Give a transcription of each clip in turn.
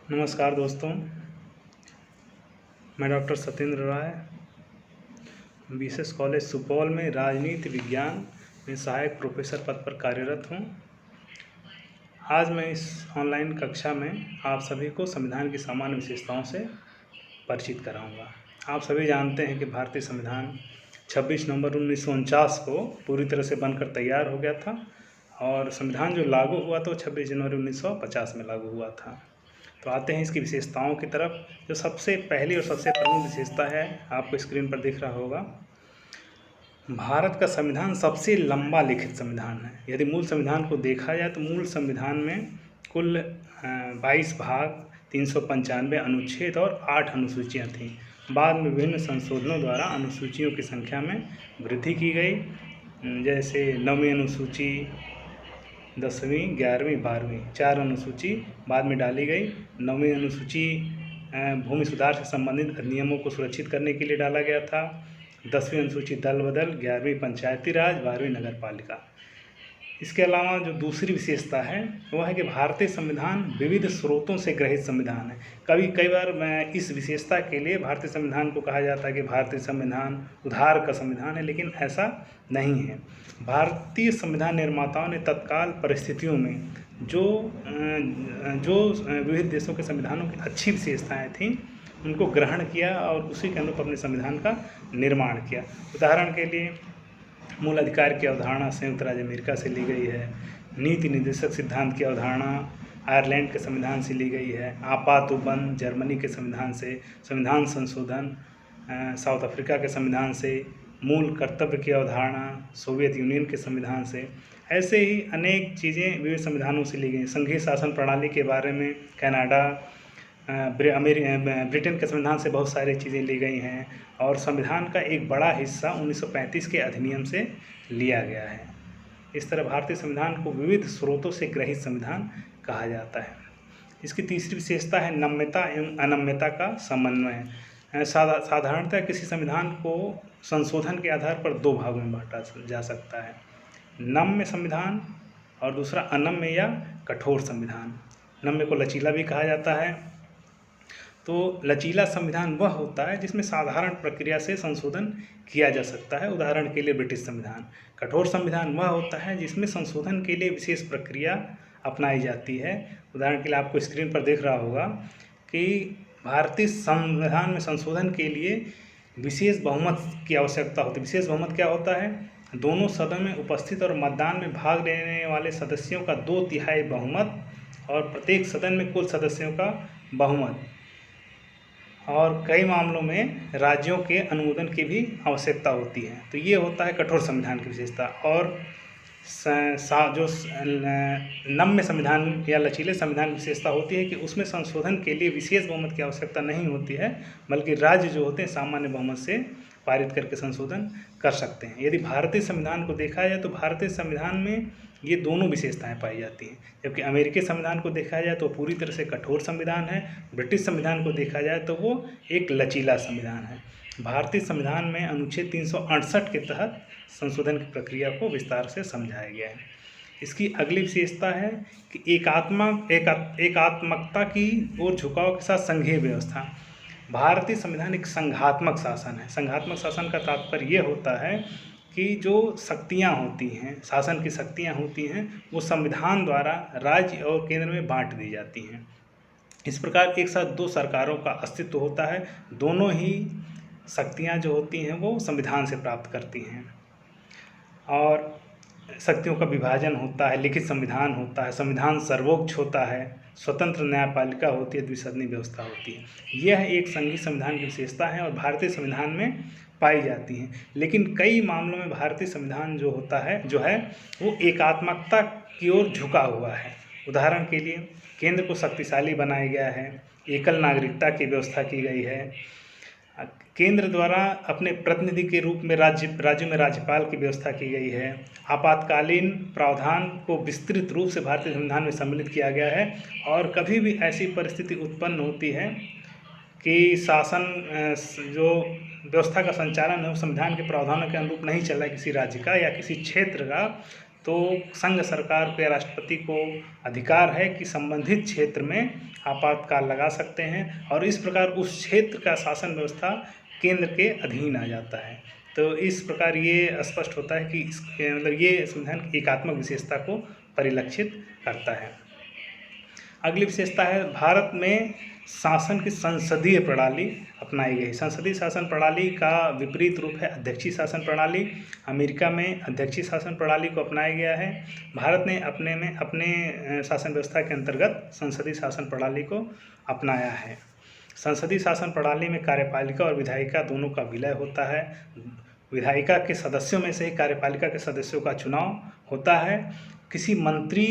नमस्कार दोस्तों, मैं डॉक्टर सत्येंद्र राय बीएसएस कॉलेज सुपौल में राजनीति विज्ञान में सहायक प्रोफेसर पद पर कार्यरत हूँ। आज मैं इस ऑनलाइन कक्षा में आप सभी को संविधान की सामान्य विशेषताओं से परिचित कराऊंगा। आप सभी जानते हैं कि भारतीय संविधान 26 नवंबर 1949 को पूरी तरह से बनकर तैयार हो गया था और संविधान जो लागू हुआ तो 26 जनवरी 1950 में लागू हुआ था। तो आते हैं इसकी विशेषताओं की तरफ। जो सबसे पहली और सबसे प्रमुख विशेषता है, आपको स्क्रीन पर दिख रहा होगा, भारत का संविधान सबसे लंबा लिखित संविधान है। यदि मूल संविधान को देखा जाए तो मूल संविधान में कुल 22 भाग, 395 अनुच्छेद और 8 अनुसूचियाँ थीं। बाद में विभिन्न संशोधनों द्वारा अनुसूचियों की संख्या में वृद्धि की गई, जैसे 9वीं अनुसूची, 10वीं, 11वीं, 12वीं 4 अनुसूची बाद में डाली गई। 9वीं अनुसूची भूमि सुधार से संबंधित अधिनियमों को सुरक्षित करने के लिए डाला गया था। 10वीं अनुसूची दल बदल, 11वीं पंचायती राज, 12वीं नगर पालिका। इसके अलावा जो दूसरी विशेषता है वह है कि भारतीय संविधान विविध स्रोतों से ग्रहित संविधान है। कई बार इस विशेषता के लिए भारतीय संविधान को कहा जाता है कि भारतीय संविधान उधार का संविधान है, लेकिन ऐसा नहीं है। भारतीय संविधान निर्माताओं ने तत्काल परिस्थितियों में जो विविध देशों के संविधानों की अच्छी विशेषताएं थीं उनको ग्रहण किया और उसी के अनुरूप अपने संविधान का निर्माण किया। उदाहरण के लिए मूल अधिकार की अवधारणा संयुक्त राज्य अमेरिका से ली गई है। नीति निर्देशक सिद्धांत की अवधारणा आयरलैंड के संविधान से ली गई है। आपात उपबंध जर्मनी के संविधान से, संविधान संशोधन साउथ अफ्रीका के संविधान से, मूल कर्तव्य की अवधारणा सोवियत यूनियन के संविधान से। ऐसे ही अनेक चीज़ें विविध संविधानों से ली गई। संघीय शासन प्रणाली के बारे में कनाडा, ब्रिटेन के संविधान से बहुत सारी चीज़ें ली गई हैं और संविधान का एक बड़ा हिस्सा 1935 के अधिनियम से लिया गया है। इस तरह भारतीय संविधान को विविध स्रोतों से ग्रहित संविधान कहा जाता है। इसकी तीसरी विशेषता है नम्यता एवं अनम्यता का समन्वय। साधारणतः किसी संविधान को संशोधन के आधार पर 2 भागों में बांटा जा सकता है, नम्य संविधान और दूसरा अनम्य या कठोर संविधान। नम्य को लचीला भी कहा जाता है। तो लचीला संविधान वह होता है जिसमें साधारण प्रक्रिया से संशोधन किया जा सकता है, उदाहरण के लिए ब्रिटिश संविधान। कठोर संविधान वह होता है जिसमें संशोधन के लिए विशेष प्रक्रिया अपनाई जाती है। उदाहरण के लिए आपको स्क्रीन पर दिख रहा होगा कि भारतीय संविधान में संशोधन के लिए विशेष बहुमत की आवश्यकता होती है। विशेष बहुमत क्या होता है? दोनों सदन में उपस्थित और मतदान में भाग लेने वाले सदस्यों का 2/3 बहुमत और प्रत्येक सदन में कुल सदस्यों का बहुमत, और कई मामलों में राज्यों के अनुमोदन की भी आवश्यकता होती है। तो ये होता है कठोर संविधान की विशेषता। और जो नम्य संविधान या लचीले संविधान की विशेषता होती है कि उसमें संशोधन के लिए विशेष बहुमत की आवश्यकता नहीं होती है, बल्कि राज्य जो होते हैं सामान्य बहुमत से पारित करके संशोधन कर सकते हैं। यदि भारतीय संविधान को देखा जाए तो भारतीय संविधान में ये दोनों विशेषताएं पाई जाती हैं। जबकि अमेरिकी संविधान को देखा जाए तो पूरी तरह से कठोर संविधान है, ब्रिटिश संविधान को देखा जाए तो वो एक लचीला संविधान है। भारतीय संविधान में अनुच्छेद 368 के तहत संशोधन की प्रक्रिया को विस्तार से समझाया गया है। इसकी अगली विशेषता है कि एकात्मकता की ओर झुकाव के साथ संघीय व्यवस्था। भारतीय संविधान एक संघात्मक शासन है। संघात्मक शासन का तात्पर्य ये होता है कि जो शक्तियाँ होती हैं, शासन की शक्तियाँ होती हैं, वो संविधान द्वारा राज्य और केंद्र में बांट दी जाती हैं। इस प्रकार एक साथ 2 सरकारों का अस्तित्व होता है। दोनों ही शक्तियाँ जो होती हैं वो संविधान से प्राप्त करती हैं और शक्तियों का विभाजन होता है, लिखित संविधान होता है, संविधान सर्वोच्च होता है, स्वतंत्र न्यायपालिका होती है, द्विसदनीय व्यवस्था होती है। यह एक संघीय संविधान की विशेषता है और भारतीय संविधान में पाई जाती हैं। लेकिन कई मामलों में भारतीय संविधान जो है वो एकात्मकता की ओर झुका हुआ है। उदाहरण के लिए केंद्र को शक्तिशाली बनाया गया है, एकल नागरिकता की व्यवस्था की गई है, केंद्र द्वारा अपने प्रतिनिधि के रूप में राज्य में राज्यपाल की व्यवस्था की गई है। आपातकालीन प्रावधान को विस्तृत रूप से भारतीय संविधान में सम्मिलित किया गया है और कभी भी ऐसी परिस्थिति उत्पन्न होती है कि शासन जो व्यवस्था का संचालन है वो संविधान के प्रावधानों के अनुरूप नहीं चल रहा है किसी राज्य का या किसी क्षेत्र का, तो संघ सरकार को या राष्ट्रपति को अधिकार है कि संबंधित क्षेत्र में आपातकाल लगा सकते हैं और इस प्रकार उस क्षेत्र का शासन व्यवस्था केंद्र के अधीन आ जाता है। तो इस प्रकार ये स्पष्ट होता है कि मतलब ये संविधान की एकात्मक विशेषता को परिलक्षित करता है। अगली विशेषता है भारत में शासन की संसदीय प्रणाली अपनाई गई। संसदीय शासन प्रणाली का विपरीत रूप है अध्यक्षीय शासन प्रणाली। अमेरिका में अध्यक्षीय शासन प्रणाली को अपनाया गया है। भारत ने अपने शासन व्यवस्था के अंतर्गत संसदीय शासन प्रणाली को अपनाया है। संसदीय शासन प्रणाली में कार्यपालिका और विधायिका दोनों का विलय होता है। विधायिका के सदस्यों में से ही कार्यपालिका के सदस्यों का चुनाव होता है। किसी मंत्री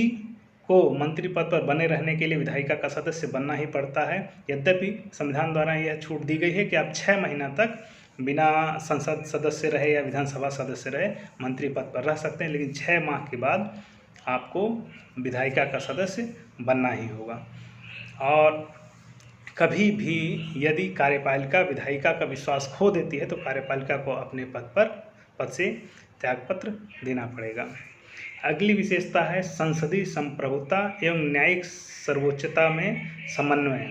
को मंत्री पद पर बने रहने के लिए विधायिका का सदस्य बनना ही पड़ता है। यद्यपि संविधान द्वारा यह छूट दी गई है कि आप 6 महीना तक बिना संसद सदस्य रहे या विधानसभा सदस्य रहे मंत्री पद पर रह सकते हैं, लेकिन 6 माह के बाद आपको विधायिका का सदस्य बनना ही होगा। और कभी भी यदि कार्यपालिका विधायिका का विश्वास खो देती है तो कार्यपालिका को अपने पद से त्यागपत्र देना पड़ेगा। अगली विशेषता है संसदीय संप्रभुता एवं न्यायिक सर्वोच्चता में समन्वय।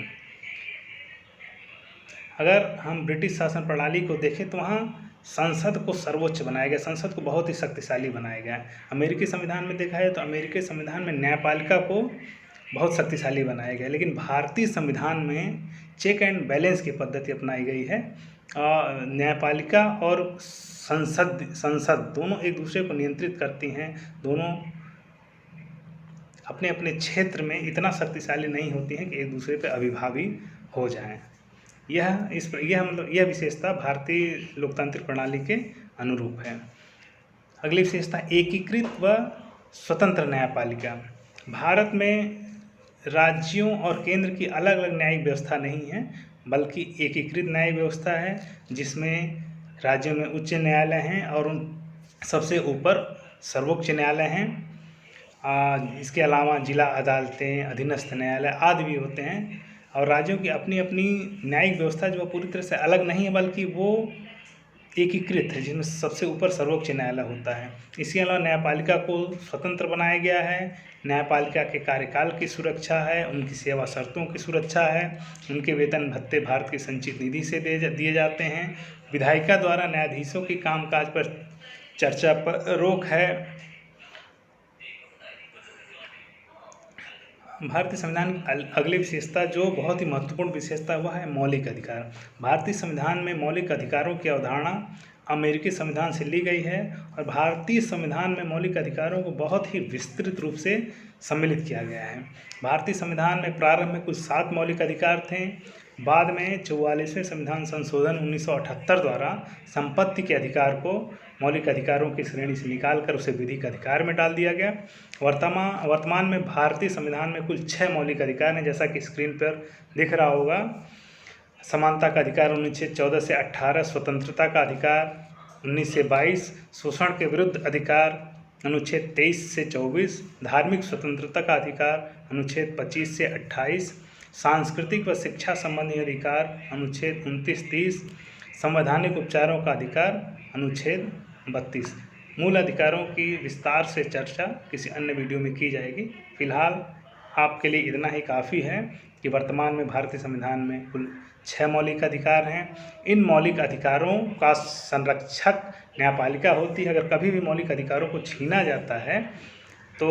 अगर हम ब्रिटिश शासन प्रणाली को देखें तो वहाँ संसद को सर्वोच्च बनाया गया, संसद को बहुत ही शक्तिशाली बनाया गया। अमेरिकी संविधान में देखा है तो अमेरिकी संविधान में न्यायपालिका को बहुत शक्तिशाली बनाया गया, लेकिन भारतीय संविधान में चेक एंड बैलेंस की पद्धति अपनाई गई है। न्यायपालिका और संसद दोनों एक दूसरे को नियंत्रित करती हैं। दोनों अपने अपने क्षेत्र में इतना शक्तिशाली नहीं होती हैं कि एक दूसरे पर अभिभावी हो जाएं। यह विशेषता भारतीय लोकतांत्रिक प्रणाली के अनुरूप है। अगली विशेषता एकीकृत व स्वतंत्र न्यायपालिका। भारत में राज्यों और केंद्र की अलग अलग न्यायिक व्यवस्था नहीं है, बल्कि एकीकृत न्यायिक व्यवस्था है जिसमें राज्यों में उच्च न्यायालय हैं और उन सबसे ऊपर सर्वोच्च न्यायालय हैं। इसके अलावा जिला अदालतें, अधीनस्थ न्यायालय आदि भी होते हैं। और राज्यों की अपनी अपनी न्यायिक व्यवस्था जो पूरी तरह से अलग नहीं है, बल्कि वो एकीकृत है, जिसमें सबसे ऊपर सर्वोच्च न्यायालय होता है। इसके अलावा न्यायपालिका को स्वतंत्र बनाया गया है। न्यायपालिका के कार्यकाल की सुरक्षा है, उनकी सेवा शर्तों की सुरक्षा है, उनके वेतन भत्ते भारत की संचित निधि से दिए जाते हैं। विधायिका द्वारा न्यायाधीशों की कामकाज पर चर्चा पर रोक है। भारतीय संविधान की अगली विशेषता जो बहुत ही महत्वपूर्ण विशेषता वह है मौलिक अधिकार। भारतीय संविधान में मौलिक अधिकारों की अवधारणा अमेरिकी संविधान से ली गई है और भारतीय संविधान में मौलिक अधिकारों को बहुत ही विस्तृत रूप से सम्मिलित किया गया है। भारतीय संविधान में प्रारंभ में कुल 7 मौलिक अधिकार थे। बाद में 44वें संविधान संशोधन 1978 द्वारा संपत्ति के अधिकार को मौलिक अधिकारों की श्रेणी से निकालकर उसे विधिक अधिकार में डाल दिया गया। वर्तमान में भारतीय संविधान में कुल 6 मौलिक अधिकार हैं, जैसा कि स्क्रीन पर दिख रहा होगा। समानता का अधिकार अनुच्छेद 14 से 18, स्वतंत्रता का अधिकार 19 से 22, शोषण के विरुद्ध अधिकार अनुच्छेद 23 से 24, धार्मिक स्वतंत्रता का अधिकार अनुच्छेद 25 से 28, सांस्कृतिक व शिक्षा संबंधी अधिकार अनुच्छेद 29-30, संवैधानिक उपचारों का अधिकार अनुच्छेद 32। मूल अधिकारों की विस्तार से चर्चा किसी अन्य वीडियो में की जाएगी। फिलहाल आपके लिए इतना ही काफ़ी है कि वर्तमान में भारतीय संविधान में कुल 6 मौलिक अधिकार हैं। इन मौलिक अधिकारों का संरक्षक न्यायपालिका होती है। अगर कभी भी मौलिक अधिकारों को छीना जाता है तो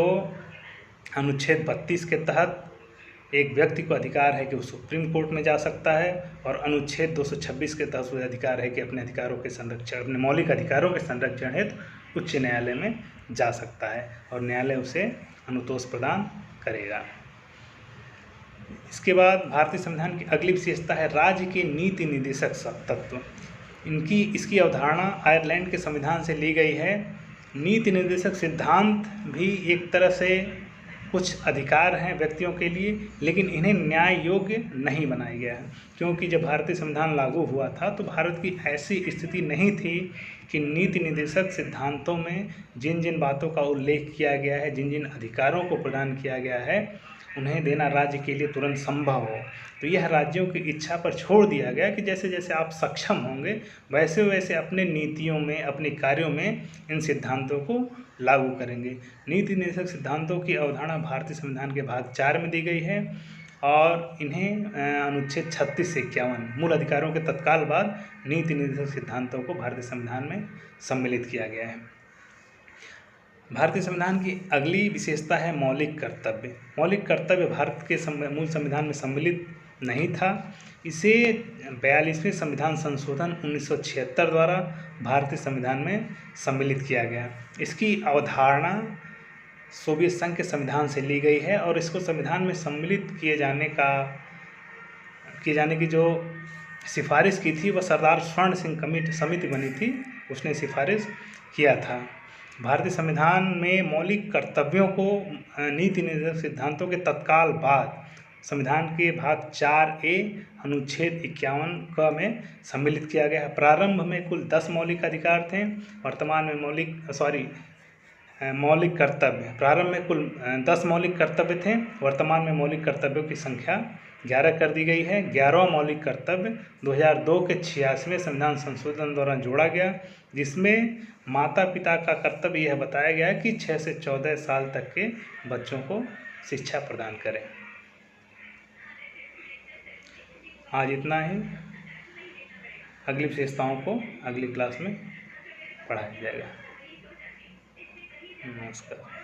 अनुच्छेद 32 के तहत एक व्यक्ति को अधिकार है कि वो सुप्रीम कोर्ट में जा सकता है और अनुच्छेद 226 के तहत उसे अधिकार है कि अपने मौलिक अधिकारों के संरक्षण हेतु उच्च न्यायालय में जा सकता है और न्यायालय उसे अनुतोष प्रदान करेगा। इसके बाद भारतीय संविधान की अगली विशेषता है राज्य के नीति निर्देशक तत्व। इसकी अवधारणा आयरलैंड के संविधान से ली गई है। नीति निर्देशक सिद्धांत भी एक तरह से कुछ अधिकार हैं व्यक्तियों के लिए, लेकिन इन्हें न्याय योग्य नहीं बनाया गया है, क्योंकि जब भारतीय संविधान लागू हुआ था तो भारत की ऐसी स्थिति नहीं थी कि नीति निर्देशक सिद्धांतों में जिन जिन बातों का उल्लेख किया गया है, जिन जिन अधिकारों को प्रदान किया गया है, उन्हें देना राज्य के लिए तुरंत संभव हो। तो यह राज्यों की इच्छा पर छोड़ दिया गया कि जैसे जैसे आप सक्षम होंगे वैसे वैसे अपने नीतियों में, अपने कार्यों में इन सिद्धांतों को लागू करेंगे। नीति निर्देशक सिद्धांतों की अवधारणा भारतीय संविधान के भाग 4 में दी गई है और इन्हें अनुच्छेद 36 से 51 मूल अधिकारों के तत्काल बाद नीति निर्देशक सिद्धांतों को भारतीय संविधान में सम्मिलित किया गया है। भारतीय संविधान की अगली विशेषता है मौलिक कर्तव्य। मौलिक कर्तव्य भारत के मूल संविधान में सम्मिलित नहीं था। इसे 42वें संविधान संशोधन 1976 द्वारा भारतीय संविधान में सम्मिलित किया गया। इसकी अवधारणा सोवियत संघ के संविधान से ली गई है और इसको संविधान में सम्मिलित किए जाने की जो सिफारिश की थी वह सरदार स्वर्ण सिंह समिति बनी थी, उसने सिफारिश किया था। भारतीय संविधान में मौलिक कर्तव्यों को नीति निर्देशक सिद्धांतों के तत्काल बाद संविधान के भाग 4A अनुच्छेद 51 क में सम्मिलित किया गया है। प्रारंभ में कुल 10 मौलिक अधिकार थे, वर्तमान में मौलिक कर्तव्य प्रारंभ में कुल 10 मौलिक कर्तव्य थे, वर्तमान में मौलिक कर्तव्यों की संख्या 11 कर दी गई है। 11वां मौलिक कर्तव्य 2002 के 86वें संविधान संशोधन द्वारा जोड़ा गया, जिसमें माता पिता का कर्तव्य यह बताया गया कि 6 से 14 साल तक के बच्चों को शिक्षा प्रदान करें। आज इतना ही, अगली विशेषताओं को अगली क्लास में पढ़ाया जाएगा। नमस्कार।